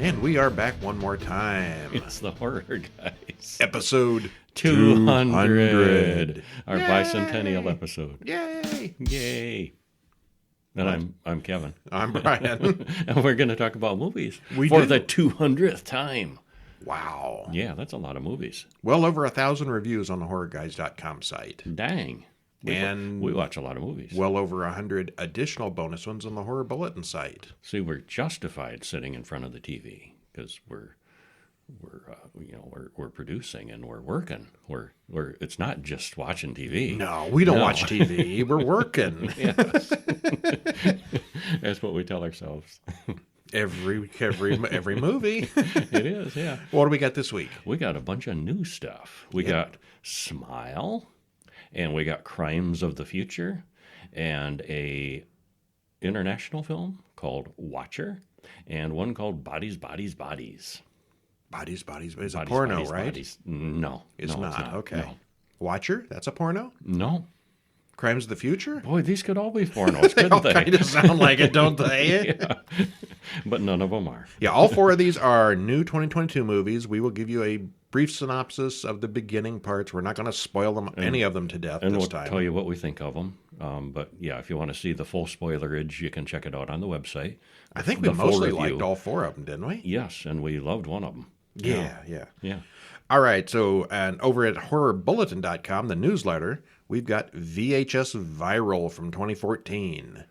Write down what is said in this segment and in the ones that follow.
And we are back one more time. It's the Horror Guys. Episode 200. Our Yay! bicentennial episode. Yay! Yay. And I'm Kevin. I'm Brian. And we're going to talk about movies We for do. the 200th time. Wow. Yeah, that's a lot of movies. Well over 1,000 reviews on the horrorguys.com site. Dang. We watch a lot of movies. Well over 100 additional bonus ones on the Horror Bulletin site. See, we're justified sitting in front of the TV because we're producing and we're working. It's not just watching TV. No, we don't watch TV. We're working. Yes. That's what we tell ourselves. Every movie. It is, yeah. What do we got this week? We got a bunch of new stuff. We got Smile, and we got Crimes of the Future, and a international film called Watcher, and one called Bodies, Bodies, Bodies. Bodies. It's a porno, Bodies, right? Bodies. No. It's no, not. Okay. No. Watcher? That's a porno? No. Crimes of the Future? Boy, these could all be pornos, They all couldn't they? kind of sound like it, don't they? Yeah. But none of them are. Yeah, all four of these are new 2022 movies. We will give you a brief synopsis of the beginning parts. We're not going to spoil any of them to death And this we'll time. tell you what we think of them. But yeah, if you want to see the full spoilerage, you can check it out on the website. I think we The full mostly review. liked all four of them, didn't we? Yes, and we loved one of them. Yeah. Yeah. All right, so and over at horrorbulletin.com, the newsletter, we've got VHS Viral from 2014.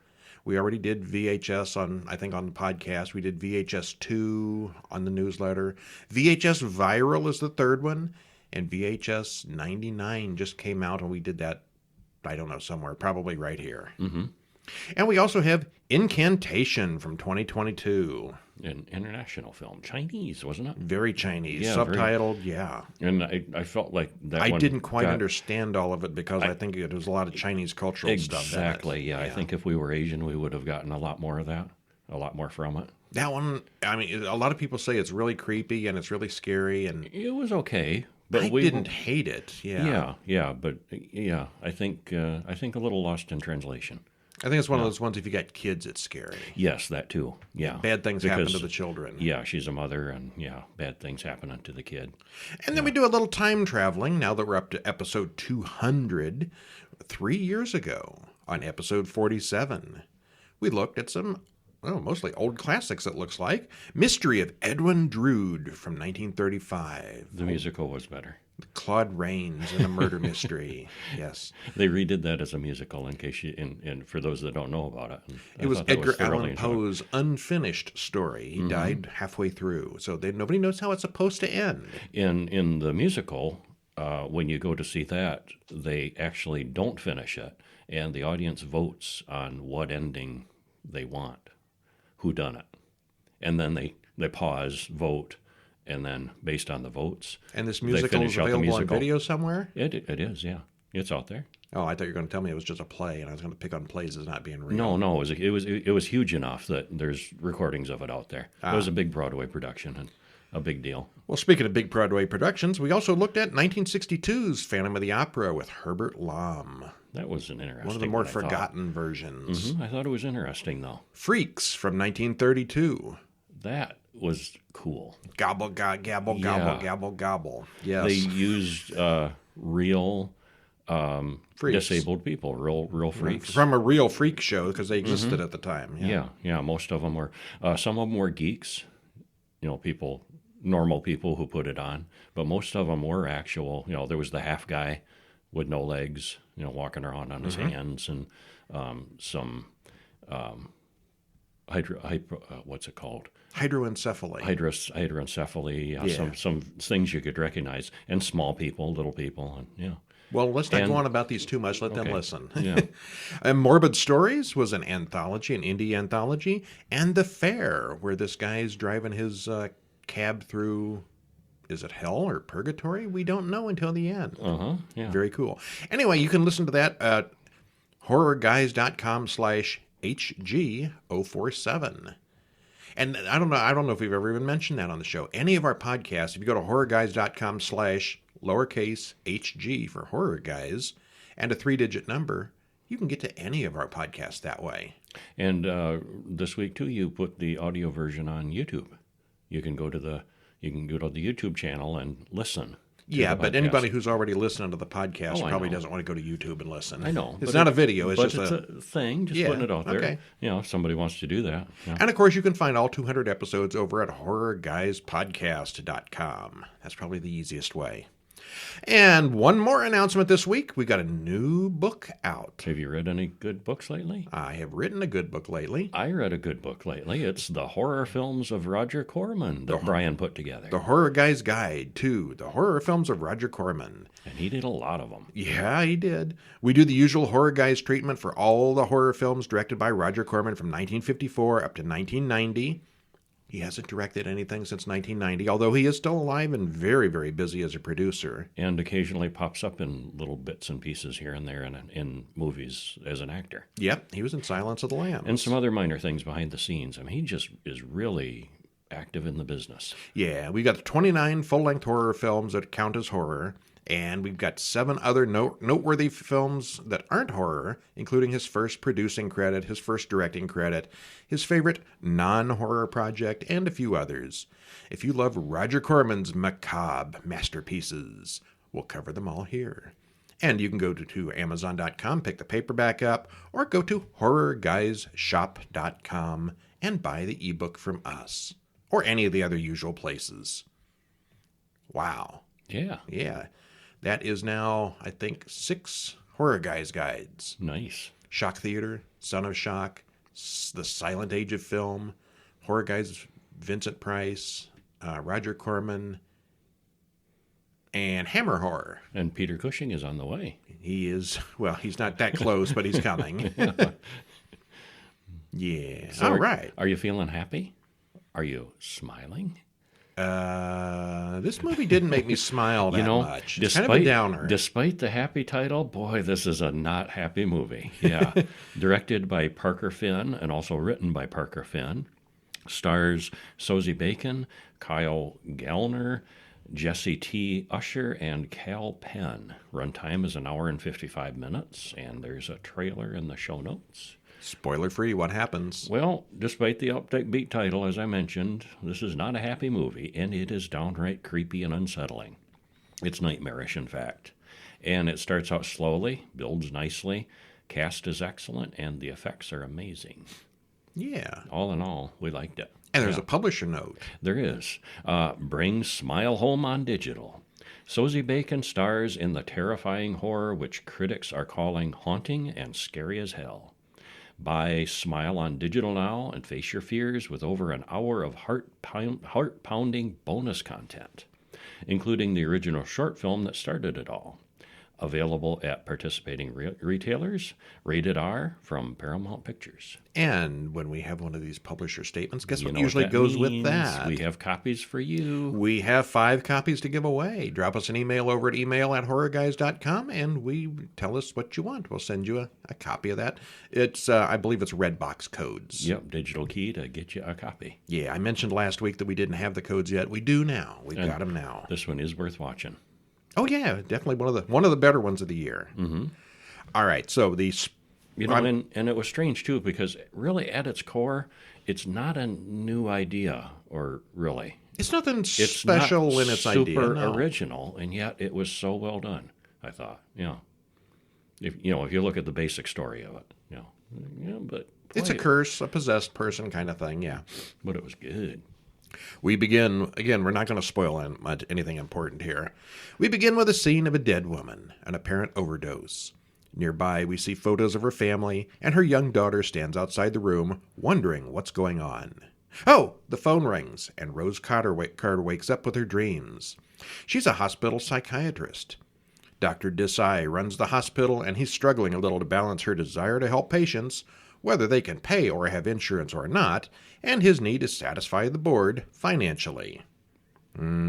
We already did VHS on the podcast. We did VHS 2 on the newsletter. VHS Viral is the third one, and VHS 99 just came out, and we did that, I don't know, somewhere, probably right here. Mm-hmm. And we also have Incantationr from 2022. An international film. Chinese, wasn't it? Very Chinese, Yeah, subtitled, yeah. And I felt like that I one didn't quite got- understand all of it because I think it was a lot of Chinese cultural stuff. in it. Exactly, yeah. I think if we were Asian, we would have gotten a lot more of that, a lot more from it. That one, I mean, a lot of people say it's really creepy and it's really scary, and It was okay, but I we didn't hate it. Yeah. but I think a little lost in translation. I think it's one of those ones, if you got kids, it's scary. Yes, that too. Yeah, Bad things happen to Because- the children. Yeah, she's a mother, and bad things happening to the kid. And then we do a little time traveling now that we're up to episode 200. 3 years ago, on episode 47, we looked at some, mostly old classics, it looks like. Mystery of Edwin Drood from 1935. The musical was better. Claude Rains in a murder mystery. Yes. They redid that as a musical in case you, and for those that don't know about it. It was thought that Edgar thoroughly Allan enjoyable. Poe's unfinished story. He died halfway through, so nobody knows how it's supposed to end. In the musical, when you go to see that, they actually don't finish it, and the audience votes on what ending they want, who done it, and then they pause, vote, and then based on the votes, And this they musical is finish out the available on musical. video somewhere? It is, yeah, it's out there. Oh, I thought you were going to tell me it was just a play, and I was going to pick on plays as not being real. No, it was huge enough that there's recordings of it out there. It was a big Broadway production and a big deal. Well, speaking of big Broadway productions, we also looked at 1962's Phantom of the Opera with Herbert Lom. That was an interesting One of the more one, I thought. forgotten versions. I thought it was interesting though. Freaks from 1932. That was cool. Gobble, gobble, gabble, Yeah. gobble, gabble, gobble. Yes. They used real Freaks. disabled people, real freaks. From a real freak show, because they existed at the time. Yeah. Most of them were. Some of them were geeks, normal people who put it on. But most of them were actual. There was the half guy with no legs, walking around on his hands, and some what's it called? Hydroencephaly. Hydroencephaly. Some things you could recognize, and small people, little people, and yeah. Well, let's not And- go on about these too much. Let them Okay. listen. Yeah. And Morbid Stories was an anthology, an indie anthology. And The Fair, where this guy is driving his cab through, is it hell or purgatory? We don't know until the end. Yeah. Very cool. Anyway, you can listen to that at horrorguys.com/HG047. And I don't know if we've ever even mentioned that on the show. Any of our podcasts, if you go to horrorguys.com/lowercase HG for Horror Guys and a 3-digit number, you can get to any of our podcasts that way. And this week, too, you put the audio version on YouTube. You can go to the YouTube channel and listen. Yeah, the but podcast. anybody who's already listening to the podcast Oh, I probably know. doesn't want to go to YouTube and listen. I know. It's not a video. It's but just it's a thing, just Yeah, putting it out there. okay. If somebody wants to do that. Yeah. And, of course, you can find all 200 episodes over at horrorguyspodcast.com. That's probably the easiest way. And one more announcement this week. We got a new book out. Have you read any good books lately? I have written a good book lately. I read a good book lately. It's The Horror Films of Roger Corman that Brian put together. The Horror Guy's Guide to the Horror Films of Roger Corman. And he did a lot of them. Yeah, he did. We do the usual Horror Guys treatment for all the horror films directed by Roger Corman from 1954 up to 1990. He hasn't directed anything since 1990, although he is still alive and very, very busy as a producer. And occasionally pops up in little bits and pieces here and there in movies as an actor. Yep, he was in Silence of the Lambs. And some other minor things behind the scenes. I mean, he just is really active in the business. Yeah, we got 29 full-length horror films that count as horror, and we've got 7 other noteworthy films that aren't horror, including his first producing credit, his first directing credit, his favorite non-horror project, and a few others. If you love Roger Corman's macabre masterpieces, we'll cover them all here. And you can go to Amazon.com, pick the paperback up, or go to HorrorGuysShop.com and buy the ebook from us, or any of the other usual places. Wow. Yeah. Yeah. That is now, I think, 6 Horror Guys guides. Nice. Shock Theater, Son of Shock, The Silent Age of Film, Horror Guys Vincent Price, Roger Corman, and Hammer Horror. And Peter Cushing is on the way. He is, well, he's not that close, but he's coming. Yeah. So All right. Are you feeling happy? Are you smiling? This movie didn't make me smile that much. It's kind of a downer. Despite the happy title, boy, this is a not happy movie. Yeah. Directed by Parker Finn and also written by Parker Finn. Stars Sosie Bacon, Kyle Gallner, Jesse T. Usher, and Cal Penn. Runtime is 1 hour and 55 minutes, and there's a trailer in the show notes. Spoiler free, what happens? Well, despite the upbeat title, as I mentioned, this is not a happy movie, and it is downright creepy and unsettling. It's nightmarish, in fact. And it starts out slowly, builds nicely, cast is excellent, and the effects are amazing. Yeah. All in all, we liked it. And there's a publisher note. There is. Bring Smile home on digital. Sosie Bacon stars in the terrifying horror which critics are calling haunting and scary as hell. Buy Smile on digital now and face your fears with over an hour of heart-pounding bonus content, including the original short film that started it all. Available at participating retailers, rated R from Paramount Pictures. And when we have one of these publisher statements, guess what know usually that goes with means? that? We have copies for you. We have 5 copies to give away. Drop us an email over at email@horrorguys.com and tell us what you want. We'll send you a copy of that. It's, I believe it's Redbox codes. Yep, digital key to get you a copy. Yeah, I mentioned last week that we didn't have the codes yet. We do now. We've got them now. This one is worth watching. Oh yeah, definitely one of the better ones of the year. Mm-hmm. All right, so these, and it was strange too because really at its core, it's not a new idea, or really, it's nothing it's special not in its idea. Super No. original, and yet it was so well done. I thought, if you look at the basic story of it, but It's a curse, a possessed person kind of thing. Yeah, but it was good. We begin, again, we're not going to spoil anything important here. We begin with a scene of a dead woman, an apparent overdose. Nearby, we see photos of her family, and her young daughter stands outside the room, wondering what's going on. Oh, the phone rings, and Rose Carter wakes up with her dreams. She's a hospital psychiatrist. Dr. Desai runs the hospital, and he's struggling a little to balance her desire to help patients, whether they can pay or have insurance or not, and his need to satisfy the board financially.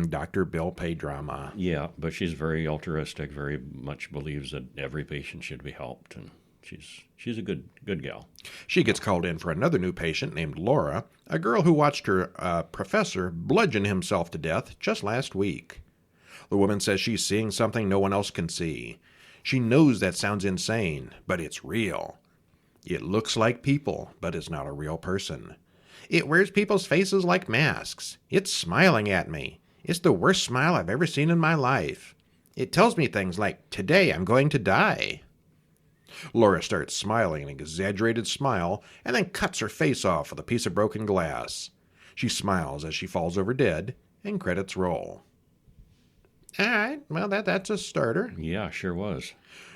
Dr. Bill Pay drama. Yeah, but she's very altruistic, very much believes that every patient should be helped, and she's a good gal. She gets called in for another new patient named Laura, a girl who watched her professor bludgeon himself to death just last week. The woman says she's seeing something no one else can see. She knows that sounds insane, but it's real. It looks like people, but it's not a real person. It wears people's faces like masks. It's smiling at me. It's the worst smile I've ever seen in my life. It tells me things like, today I'm going to die. Laura starts smiling an exaggerated smile and then cuts her face off with a piece of broken glass. She smiles as she falls over dead, and credits roll. All right, well, that's a starter. Yeah, sure was.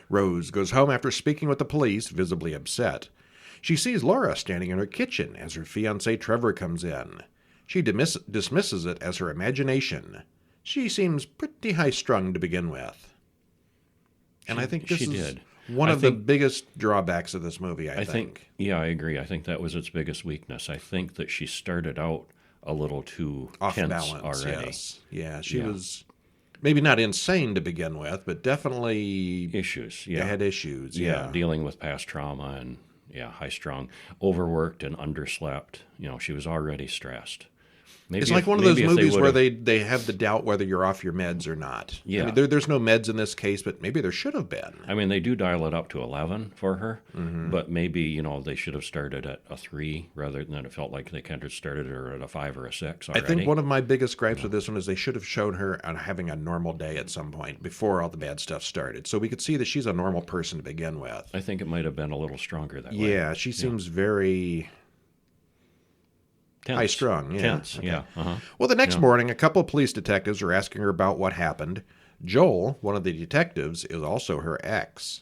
Rose goes home after speaking with the police, visibly upset. She sees Laura standing in her kitchen as her fiancé Trevor comes in. She dismisses it as her imagination. She seems pretty high-strung to begin with. And I think this is one of the biggest drawbacks of this movie, I think. Yeah, I agree. I think that was its biggest weakness. I think that she started out a little too off tense balance already. Yes. Yeah, she was maybe not insane to begin with, but definitely issues. Yeah, had issues. Yeah, dealing with past trauma and high-strung, overworked and underslept. She was already stressed. It's like one of those movies where they have the doubt whether you're off your meds or not. Yeah. I mean, there's no meds in this case, but maybe there should have been. I mean, they do dial it up to 11 for her, but maybe, they should have started at a 3 rather than it felt like they kind of started her at a 5 or a 6 already. I think one of my biggest gripes with this one is they should have shown her having a normal day at some point before all the bad stuff started, so we could see that she's a normal person to begin with. I think it might have been a little stronger that way. Yeah, she seems very... tense. High-strung, yeah. Tense, okay. yeah. Uh-huh. Well, the next morning, a couple of police detectives are asking her about what happened. Joel, one of the detectives, is also her ex.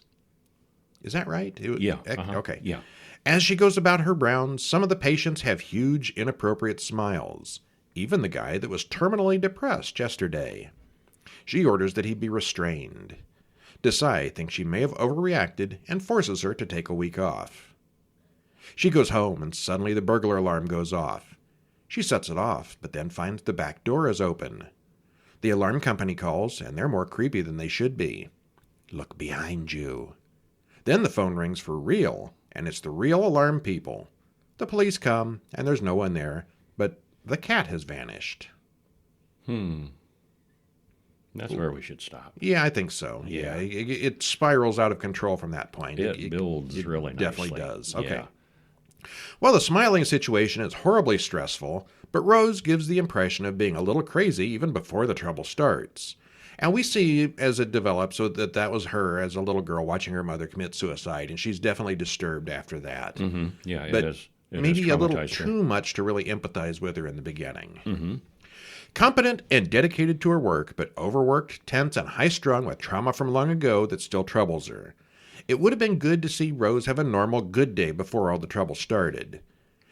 Is that right? Yeah. Okay. Yeah. As she goes about her rounds, some of the patients have huge, inappropriate smiles. Even the guy that was terminally depressed yesterday. She orders that he be restrained. Desai thinks she may have overreacted and forces her to take a week off. She goes home and suddenly the burglar alarm goes off. She sets it off, but then finds the back door is open. The alarm company calls, and they're more creepy than they should be. Look behind you. Then the phone rings for real, and it's the real alarm people. The police come, and there's no one there, but the cat has vanished. That's where we should stop. Yeah, I think so. Yeah. It spirals out of control from that point. It builds really nicely. Definitely does. Okay. Yeah. Well, the smiling situation is horribly stressful, but Rose gives the impression of being a little crazy even before the trouble starts. And we see as it develops that was her as a little girl watching her mother commit suicide, and she's definitely disturbed after that. Mm-hmm. Yeah, but it is. Maybe a little her. too much to really empathize with her in the beginning. Mm-hmm. Competent and dedicated to her work, but overworked, tense, and high-strung with trauma from long ago that still troubles her. It would have been good to see Rose have a normal good day before all the trouble started.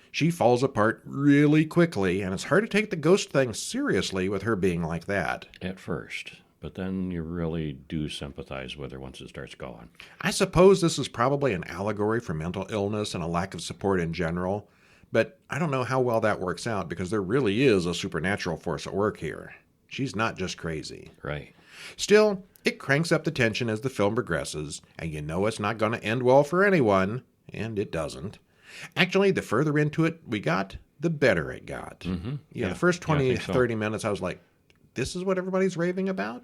She falls apart really quickly, and it's hard to take the ghost thing seriously with her being like that. At first, but then you really do sympathize with her once it starts going. I suppose this is probably an allegory for mental illness and a lack of support in general, but I don't know how well that works out because there really is a supernatural force at work here. She's not just crazy. Right. Still, it cranks up the tension as the film progresses, and you know it's not going to end well for anyone, and it doesn't. Actually, the further into it we got, the better it got. Mm-hmm. Yeah, the first 30 minutes, I was like, this is what everybody's raving about?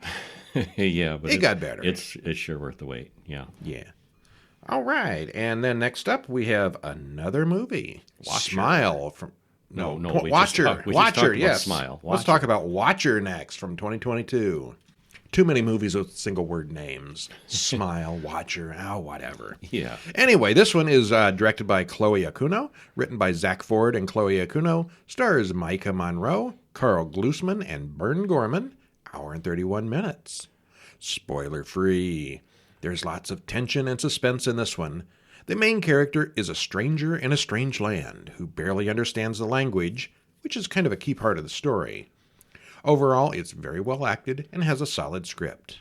Yeah, but it got better. It's sure worth the wait, yeah. Yeah. All right, and then next up we have another movie. Watcher. Smile from... Watcher. Yes. Smile. Let's talk about Watcher next from 2022. Too many movies with single-word names. Smile, Watcher, whatever. Yeah. Anyway, this one is directed by Chloe Okuno, written by Zach Ford and Chloe Okuno, stars Micah Monroe, Carl Glusman, and Bern Gorman. Hour and 31 minutes. Spoiler-free. There's lots of tension and suspense in this one. The main character is a stranger in a strange land who barely understands the language, which is kind of a key part of the story. Overall, it's very well acted and has a solid script.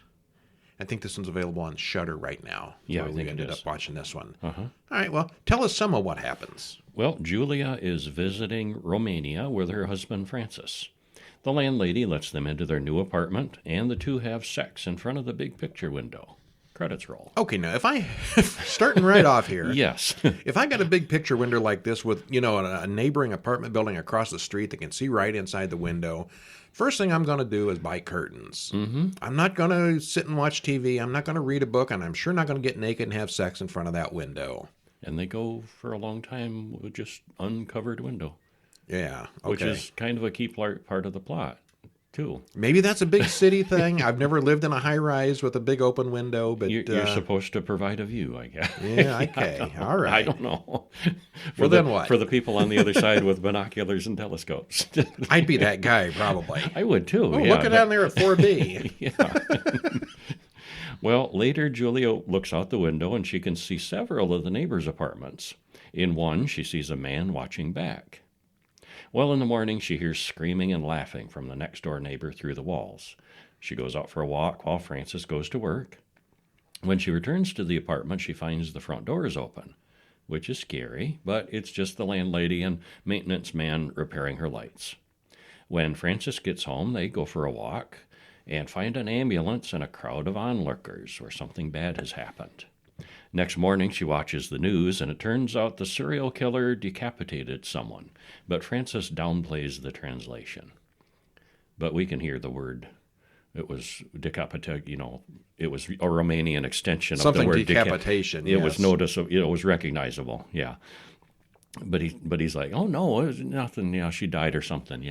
I think this one's available on Shudder right now. Yeah, where I think we ended it is. up watching this one. Uh-huh. All right, well, tell us some of what happens. Well, Julia is visiting Romania with her husband Francis. The landlady lets them into their new apartment, and the two have sex in front of the big picture window. Credits roll. Okay, now, starting right off here. Yes. If I got a big picture window like this with, a neighboring apartment building across the street that can see right inside the window, first thing I'm going to do is buy curtains. Mm-hmm. I'm not going to sit and watch TV. I'm not going to read a book, and I'm sure not going to get naked and have sex in front of that window. And they go for a long time with just uncovered window. Yeah. Okay. which is kind of a key part of the plot, too. Maybe that's a big city thing. I've never lived in a high rise with a big open window, but You're supposed to provide a view, I guess. yeah, okay, all right. I don't know. Well, then what? For the people on the other side with binoculars and telescopes. I'd be that guy probably. I would too. Oh, yeah, looking down there at 4B. Yeah. Well, later Julia looks out the window and she can see several of the neighbors' apartments. In one, she sees a man watching back. Well, in the morning, she hears screaming and laughing from the next-door neighbor through the walls. She goes out for a walk while Frances goes to work. When she returns to the apartment, she finds the front door is open, which is scary, but it's just the landlady and maintenance man repairing her lights. When Frances gets home, they go for a walk and find an ambulance and a crowd of onlookers where something bad has happened. Next morning, she watches the news, and it turns out the serial killer decapitated someone, but Frances downplays the translation. But we can hear the word. It was decapitate, it was a Romanian extension Something of the word decapitation. It was noticeable, it was recognizable, yeah. But he's like, oh no, it was nothing. She died or something.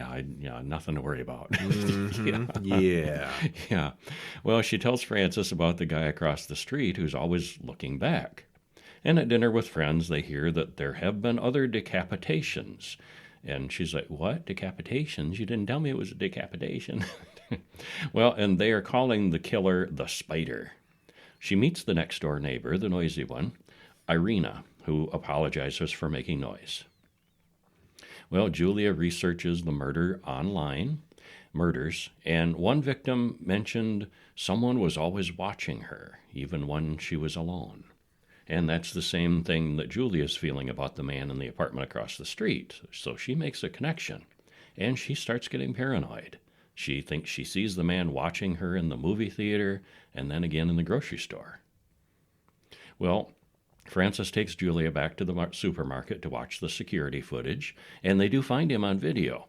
Nothing to worry about. Mm-hmm. Yeah. Yeah. Well, she tells Frances about the guy across the street who's always looking back. And at dinner with friends, they hear that there have been other decapitations. And she's like, what? Decapitations? You didn't tell me it was a decapitation. Well, and they are calling the killer the Spider. She meets the next door neighbor, the noisy one, Irina, who apologizes for making noise. Well, Julia researches the murders, and one victim mentioned someone was always watching her, even when she was alone. And that's the same thing that Julia's feeling about the man in the apartment across the street. So she makes a connection, and she starts getting paranoid. She thinks she sees the man watching her in the movie theater and then again in the grocery store. Well, Frances takes Julia back to the supermarket to watch the security footage, and they do find him on video.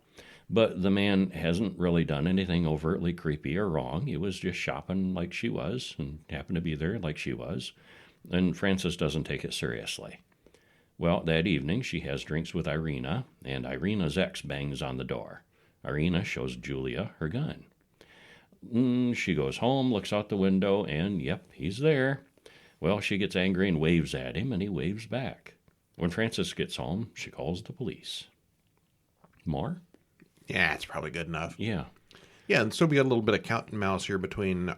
But the man hasn't really done anything overtly creepy or wrong. He was just shopping like she was and happened to be there like she was. And Frances doesn't take it seriously. Well, that evening she has drinks with Irina, and Irina's ex bangs on the door. Irina shows Julia her gun. She goes home, looks out the window, and yep, he's there. Well, she gets angry and waves at him, and he waves back. When Frances gets home, she calls the police. More? Yeah, it's probably good enough. Yeah. Yeah, and so we got a little bit of cat and mouse here between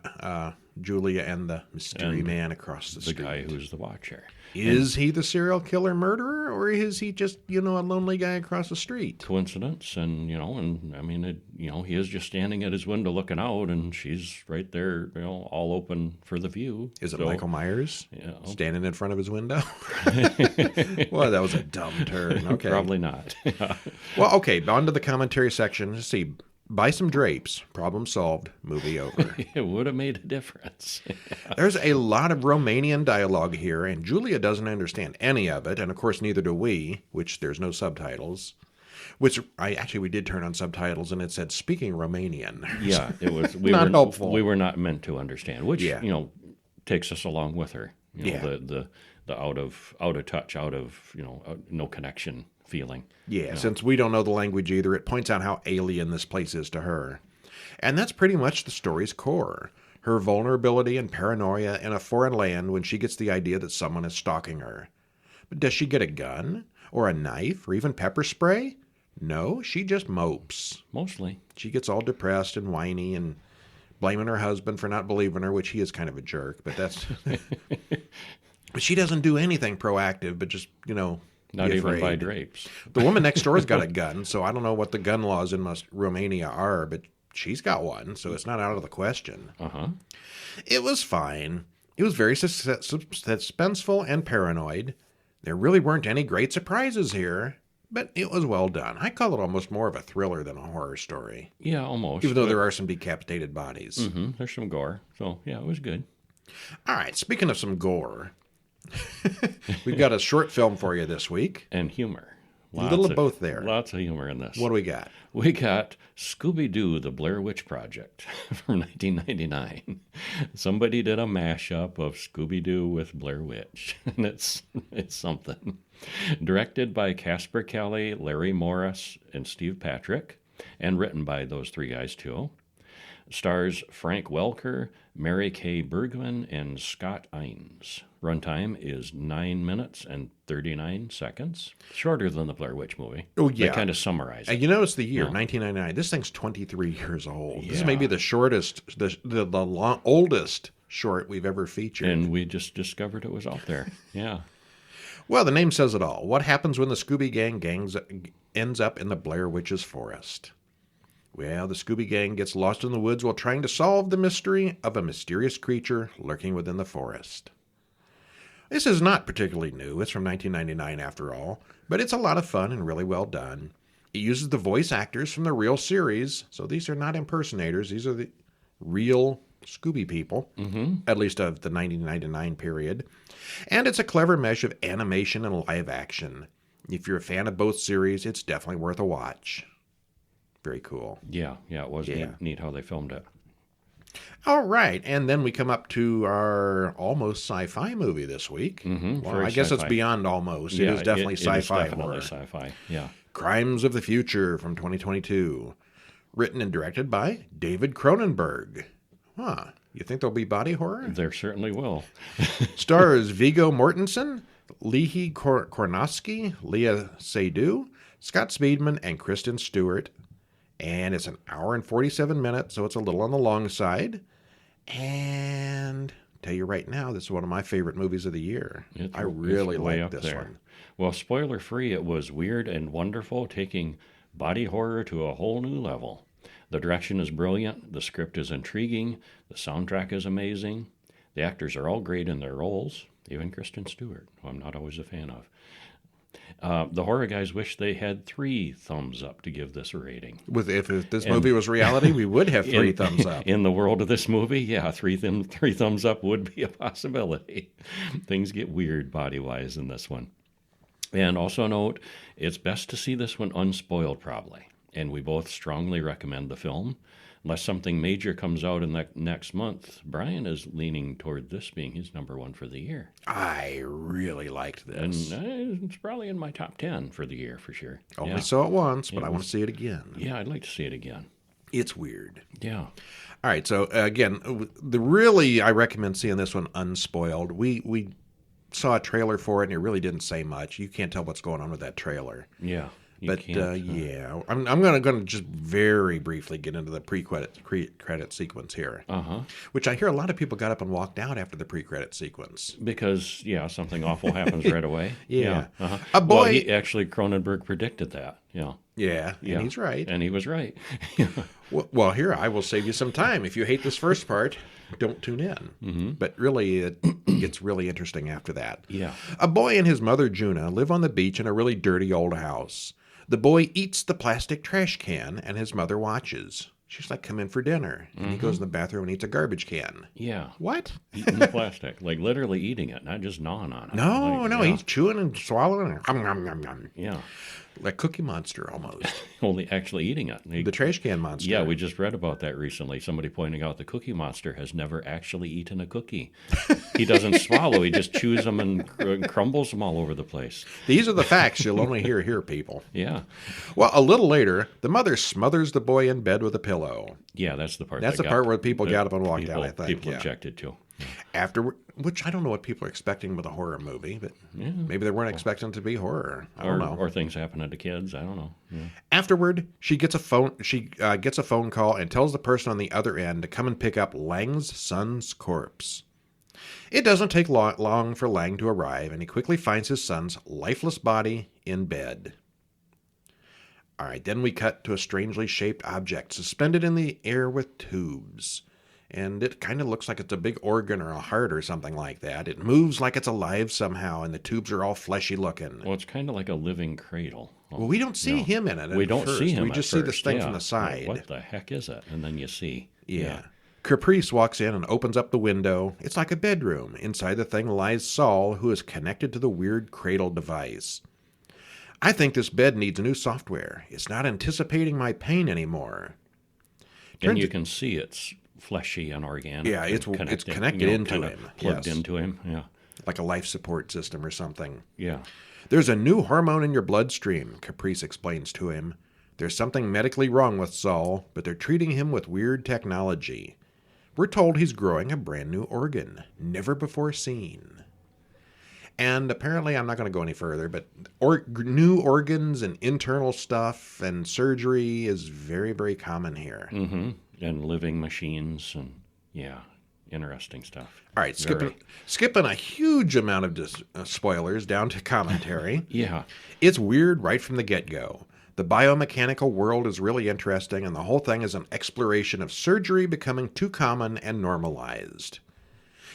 Julia and the mystery man across the street. The guy who's the watcher. Is he the serial killer murderer, or is he just, a lonely guy across the street? Coincidence, and, he is just standing at his window looking out, and she's right there, all open for the view. Is it Michael Myers standing in front of his window? Well, that was a dumb turn. Okay. Probably not. Well, okay, on to the commentary section. Let's see. Buy some drapes. Problem solved. Movie over. It would have made a difference. There's a lot of Romanian dialogue here, and Julia doesn't understand any of it, and of course neither do we, which there's no subtitles. Which we did turn on subtitles, and it said speaking Romanian. Yeah, it was. Helpful. We were not meant to understand, which takes us along with her. The out of touch, no connection feeling. Yeah, since we don't know the language either, it points out how alien this place is to her. And that's pretty much the story's core. Her vulnerability and paranoia in a foreign land when she gets the idea that someone is stalking her. But does she get a gun? Or a knife? Or even pepper spray? No, she just mopes. Mostly. She gets all depressed and whiny and blaming her husband for not believing her, which he is kind of a jerk, but that's... But she doesn't do anything proactive, but just, not even buy drapes. The woman next door's got a gun, so I don't know what the gun laws in Romania are, but she's got one, so it's not out of the question. Uh-huh. It was fine. It was very suspenseful and paranoid. There really weren't any great surprises here, but it was well done. I call it almost more of a thriller than a horror story. Yeah, almost. Even though there are some decapitated bodies. Mm-hmm. There's some gore, so yeah, it was good. All right, speaking of some gore... We've got a short film for you this week. And humor. A little of both there. Lots of humor in this. What do we got? We got Scooby-Doo, The Blair Witch Project from 1999. Somebody did a mashup of Scooby-Doo with Blair Witch, and it's something. Directed by Casper Kelly, Larry Morris, and Steve Patrick, and written by those three guys, too. Stars Frank Welker, Mary Kay Bergman, and Scott Ines. Runtime is 9 minutes and 39 seconds. Shorter than the Blair Witch movie. Oh, yeah. They kind of summarize it. You notice the year, 1999. This thing's 23 years old. Yeah. This may be the shortest, oldest short we've ever featured. And we just discovered it was out there. Yeah. Well, the name says it all. What happens when the Scooby Gang ends up in the Blair Witch's forest? Well, the Scooby Gang gets lost in the woods while trying to solve the mystery of a mysterious creature lurking within the forest. This is not particularly new. It's from 1999 after all, but it's a lot of fun and really well done. It uses the voice actors from the real series, so these are not impersonators. These are the real Scooby people, at least of the 1999 period. And it's a clever mesh of animation and live action. If you're a fan of both series, it's definitely worth a watch. Very cool. Yeah, it was neat how they filmed it. All right, and then we come up to our almost sci-fi movie this week. Well, I guess it's beyond almost. Yeah, it is definitely it sci-fi is definitely horror. sci-fi, yeah. Crimes of the Future from 2022. Written and directed by David Cronenberg. Huh. You think there'll be body horror? There certainly will. Stars Viggo Mortensen, Leahy Kornowski, Leah Seydoux, Scott Speedman, and Kristen Stewart. And it's an hour and 47 minutes, so it's a little on the long side. And tell you right now, this is one of my favorite movies of the year. I really like this one. Well, spoiler free, it was weird and wonderful, taking body horror to a whole new level. The direction is brilliant, the script is intriguing, the soundtrack is amazing, the actors are all great in their roles, even Kristen Stewart, who I'm not always a fan of. The horror guys wish they had 3 thumbs up to give this a rating. If this movie was reality, we would have 3 thumbs up. In the world of this movie, yeah, 3 thumbs up would be a possibility. Things get weird body-wise in this one. And also note, it's best to see this one unspoiled probably. And we both strongly recommend the film. Unless something major comes out in the next month, Brian is leaning toward this being his number 1 for the year. I really liked this. And it's probably in my top 10 for the year, for sure. Only saw it once, but I want to see it again. Yeah, I'd like to see it again. It's weird. Yeah. All right, so again, I recommend seeing this one unspoiled. We saw a trailer for it, and it really didn't say much. You can't tell what's going on with that trailer. Yeah. But yeah, I'm going to just very briefly get into the pre-credit sequence here, which I hear a lot of people got up and walked out after the pre-credit sequence because something awful happens right away. Yeah. A boy. Well, Cronenberg predicted that. Yeah, and he's right. And he was right. Well, here I will save you some time. If you hate this first part, don't tune in. But really, it gets really interesting after that. Yeah. A boy and his mother Juna live on the beach in a really dirty old house. The boy eats the plastic trash can, and his mother watches. She's like, come in for dinner. And he goes in the bathroom and eats a garbage can. Yeah. What? Eating the plastic. Like literally eating it, not just gnawing on it. No, he's chewing and swallowing. Yeah. Like Cookie Monster almost. Only actually eating it. The trash can monster. Yeah, we just read about that recently. Somebody pointing out the Cookie Monster has never actually eaten a cookie. He doesn't swallow. He just chews them and crumbles them all over the place. These are the facts you'll only hear here, people. Yeah. Well, a little later, the mother smothers the boy in bed with a pillow. Yeah, that's the part. That's the part where people got up and walked out, I think. People objected to. Afterward, which I don't know what people are expecting with a horror movie, but maybe they weren't expecting it to be horror. I don't know. Or things happening to kids. I don't know. Yeah. Afterward, she gets a phone call and tells the person on the other end to come and pick up Lang's son's corpse. It doesn't take long for Lang to arrive, and he quickly finds his son's lifeless body in bed. All right, then we cut to a strangely shaped object suspended in the air with tubes. And it kind of looks like it's a big organ or a heart or something like that. It moves like it's alive somehow, and the tubes are all fleshy looking. Well, it's kind of like a living cradle. Well, we don't see him in it. We don't see him. We just see this thing from the side. What the heck is it? And then you see. Yeah. Caprice walks in and opens up the window. It's like a bedroom. Inside the thing lies Saul, who is connected to the weird cradle device. I think this bed needs new software. It's not anticipating my pain anymore. And you can see it's fleshy and organic. Yeah, it's connected into him. Plugged Yes. into him, yeah. Like a life support system or something. Yeah. There's a new hormone in your bloodstream, Caprice explains to him. There's something medically wrong with Saul, but they're treating him with weird technology. We're told he's growing a brand new organ, never before seen. And apparently, I'm not going to go any further, but new organs and internal stuff and surgery is very, very common here. Mm-hmm. And living machines and, yeah, interesting stuff. All right, skipping a huge amount of spoilers down to commentary. Yeah. It's weird right from the get-go. The biomechanical world is really interesting, and the whole thing is an exploration of surgery becoming too common and normalized.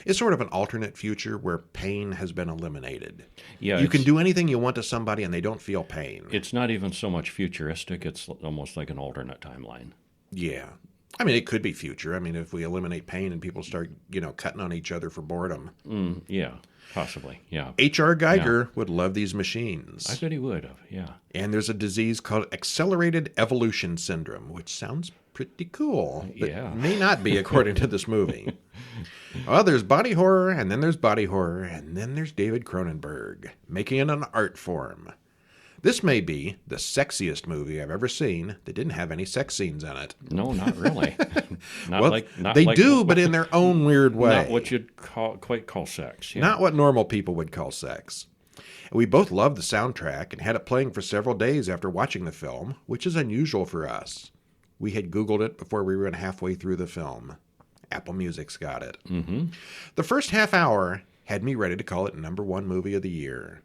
It's sort of an alternate future where pain has been eliminated. Yeah, you can do anything you want to somebody and they don't feel pain. It's not even so much futuristic, it's almost like an alternate timeline. Yeah. I mean, it could be future. I mean, if we eliminate pain and people start, cutting on each other for boredom. Yeah, possibly, yeah. H.R. Geiger would love these machines. I bet he would have, yeah. And there's a disease called accelerated evolution syndrome, which sounds pretty cool. But may not be, according to this movie. Well, there's body horror, and then there's body horror, and then there's David Cronenberg, making it an art form. This may be the sexiest movie I've ever seen that didn't have any sex scenes in it. No, not really. They do, but in their own weird way. Not what you'd quite call sex. Yeah. Not what normal people would call sex. We both loved the soundtrack and had it playing for several days after watching the film, which is unusual for us. We had Googled it before we were halfway through the film. Apple Music's got it. Mm-hmm. The first half hour had me ready to call it #1 movie of the year.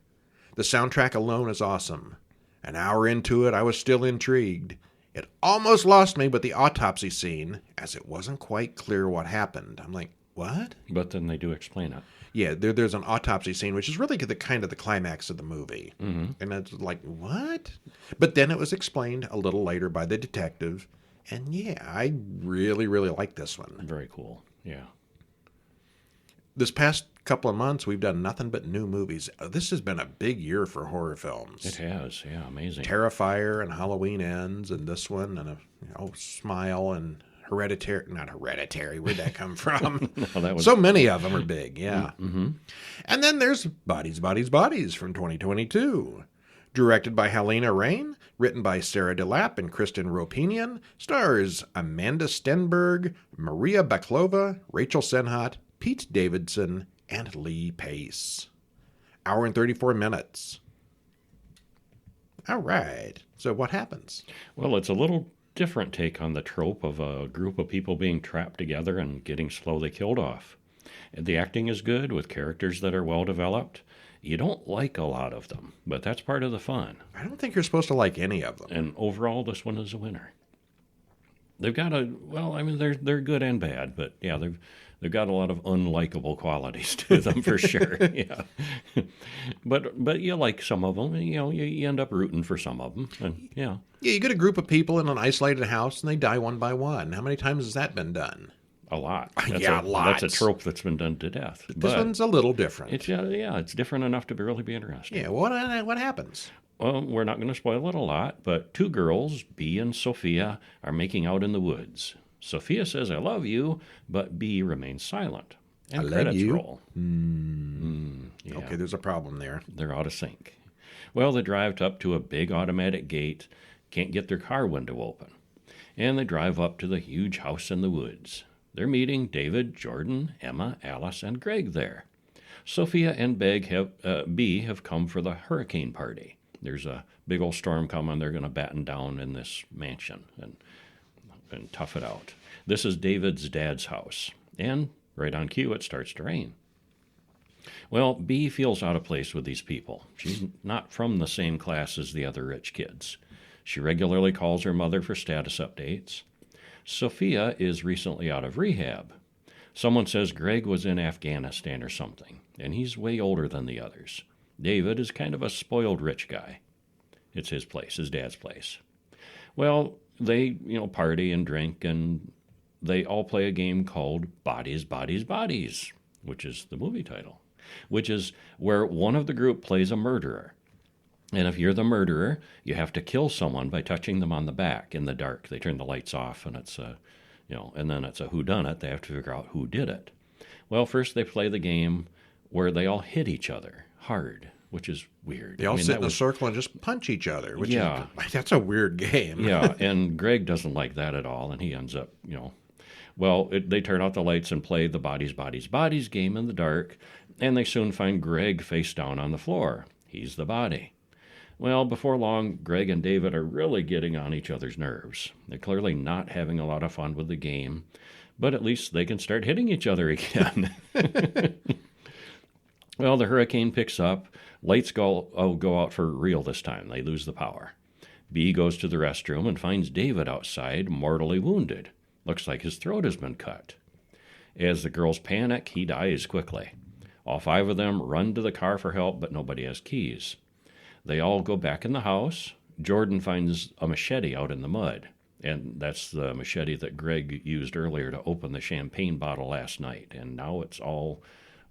The soundtrack alone is awesome. An hour into it, I was still intrigued. It almost lost me with the autopsy scene, as it wasn't quite clear what happened. I'm like, what? But then they do explain it. Yeah, there's an autopsy scene, which is really the climax of the movie. Mm-hmm. And it's like, what? But then it was explained a little later by the detective. And yeah, I really, really like this one. Very cool, yeah. This past couple of months, we've done nothing but new movies. This has been a big year for horror films. It has, yeah, amazing. Terrifier and Halloween Ends and this one and Smile and Hereditary. Not Hereditary. Where'd that come from? No, that was... So many of them are big, yeah. Mm-hmm. And then there's Bodies, Bodies, Bodies from 2022. Directed by Helena Rain, written by Sarah DeLapp and Kristen Ropinian, stars Amanda Stenberg, Maria Baklova, Rachel Senhat, Pete Davidson, and Lee Pace. Hour and 34 minutes. All right. So what happens? Well, it's a little different take on the trope of a group of people being trapped together and getting slowly killed off. And the acting is good with characters that are well developed. You don't like a lot of them, but that's part of the fun. I don't think you're supposed to like any of them. And overall, this one is a winner. They've got they're good and bad, but yeah, they've got a lot of unlikable qualities to them for sure. Yeah, but you like some of them, and you end up rooting for some of them, and yeah. Yeah, you get a group of people in an isolated house, and they die one by one. How many times has that been done? A lot. Lots. That's a trope that's been done to death. This one's a little different. It's different enough to really be interesting. Yeah, what happens? Well, we're not going to spoil it a lot, but two girls, Bee and Sophia, are making out in the woods. Sophia says, "I love you," but Bee remains silent. And I credits love you. roll. Yeah. Okay, there's a problem there. They're out of sync. Well, they drive up to a big automatic gate, can't get their car window open. And they drive up to the huge house in the woods. They're meeting David, Jordan, Emma, Alice, and Greg there. Sophia and Bee have come for the hurricane party. There's a big old storm coming. They're going to batten down in this mansion and tough it out. This is David's dad's house. And right on cue, it starts to rain. Well, Bee feels out of place with these people. She's not from the same class as the other rich kids. She regularly calls her mother for status updates. Sophia is recently out of rehab. Someone says Greg was in Afghanistan or something, and he's way older than the others. David is kind of a spoiled rich guy. It's his place, his dad's place. Well, they, party and drink, and they all play a game called Bodies, Bodies, Bodies, which is the movie title, which is where one of the group plays a murderer. And if you're the murderer, you have to kill someone by touching them on the back in the dark. They turn the lights off, and it's and then it's a whodunit. They have to figure out who did it. Well, first they play the game where they all hit each other hard, which is weird. They all sit in a circle and just punch each other, which Yeah. that's a weird game. Yeah, and Greg doesn't like that at all, and he ends up, they turn out the lights and play the bodies game in the dark, and they soon find Greg face down on the floor. He's the body. Well, before long, Greg and David are really getting on each other's nerves. They're clearly not having a lot of fun with the game, but at least they can start hitting each other again. Well, the hurricane picks up. Lights go out for real this time. They lose the power. B goes to the restroom and finds David outside, mortally wounded. Looks like his throat has been cut. As the girls panic, he dies quickly. All 5 of them run to the car for help, but nobody has keys. They all go back in the house. Jordan finds a machete out in the mud, and that's the machete that Greg used earlier to open the champagne bottle last night, and now it's all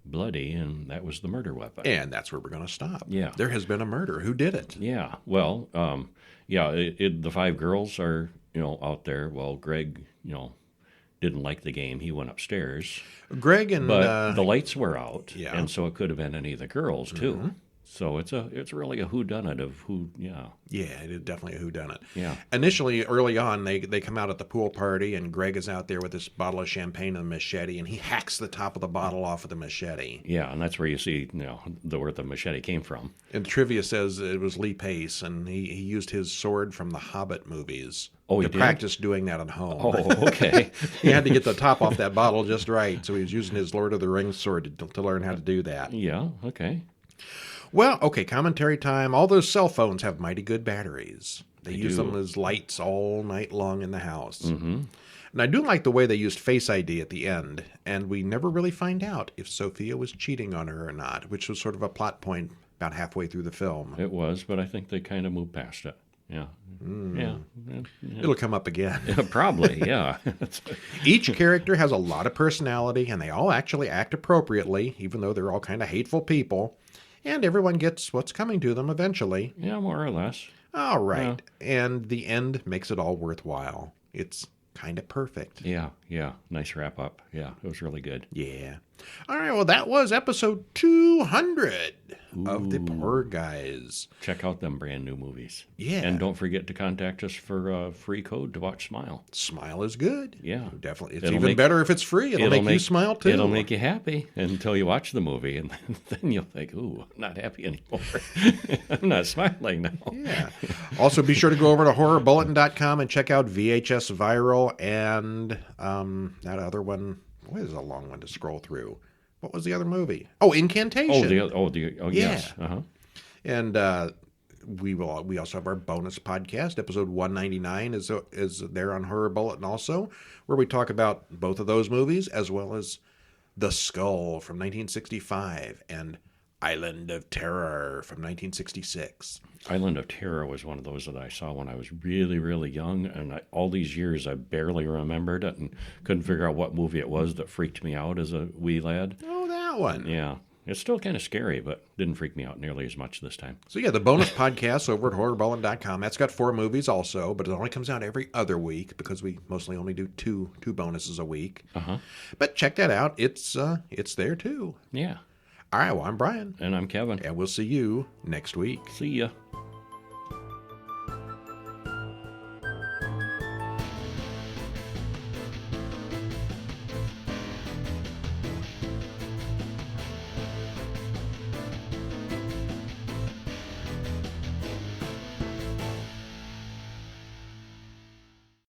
bloody, and that was the murder weapon. And that's where we're going to stop. Yeah. There has been a murder. Who did it? Yeah. Well, the 5 girls are, out there. Well, Greg, didn't like the game. He went upstairs. Greg and... But the lights were out, Yeah. and so it could have been any of the girls, too. Mm-hmm. So it's really a whodunit of who, Yeah, it is definitely a whodunit. Yeah. Initially, early on, they come out at the pool party, and Greg is out there with this bottle of champagne and a machete, and he hacks the top of the bottle off with a machete. Yeah, and that's where you see, where the machete came from. And trivia says it was Lee Pace, and he used his sword from the Hobbit movies. Oh, he to did? practice doing that at home. Oh, okay. He had to get the top off that bottle just right, so he was using his Lord of the Rings sword to learn how to do that. Yeah, okay. Well, okay, commentary time. All those cell phones have mighty good batteries. They use do. them as lights all night long in the house. Mm-hmm. And I do like the way they used Face ID at the end, and we never really find out if Sophia was cheating on her or not, which was sort of a plot point about halfway through the film. It was, but I think they kind of moved past it. Yeah. Yeah. It'll come up again. Probably, yeah. Each character has a lot of personality, and they all actually act appropriately, even though they're all kind of hateful people. And everyone gets what's coming to them eventually. Yeah, more or less. All right. Yeah. And the end makes it all worthwhile. It's kind of perfect. Yeah. Nice wrap up. Yeah, it was really good. Yeah. All right, well, that was episode 200 of The Poor Guys. Check out them brand new movies. Yeah. And don't forget to contact us for a free code to watch Smile. Smile is good. Yeah. Definitely. It's even better if it's free. It'll make you smile, too. It'll make you happy until you watch the movie, and then you'll think, ooh, I'm not happy anymore. I'm not smiling now. Yeah. Also, be sure to go over to horrorbulletin.com and check out VHS Viral and that other one. Boy, this is a long one to scroll through. What was the other movie? Oh, Incantation. Yes. Uh-huh. And we also have our bonus podcast. Episode 199 is there on Horror Bulletin also, where we talk about both of those movies, as well as The Skull from 1965 and Island of Terror from 1966. Island of Terror was one of those that I saw when I was really, really young, and all these years I barely remembered it and couldn't figure out what movie it was that freaked me out as a wee lad. Oh, that one. Yeah. It's still kind of scary, but didn't freak me out nearly as much this time. So, yeah, the bonus podcast over at horrorbulletin.com. That's got 4 movies also, but it only comes out every other week because we mostly only do two bonuses a week. Uh-huh. But check that out. It's there, too. Yeah. All right, well, I'm Brian. And I'm Kevin. And we'll see you next week. See ya.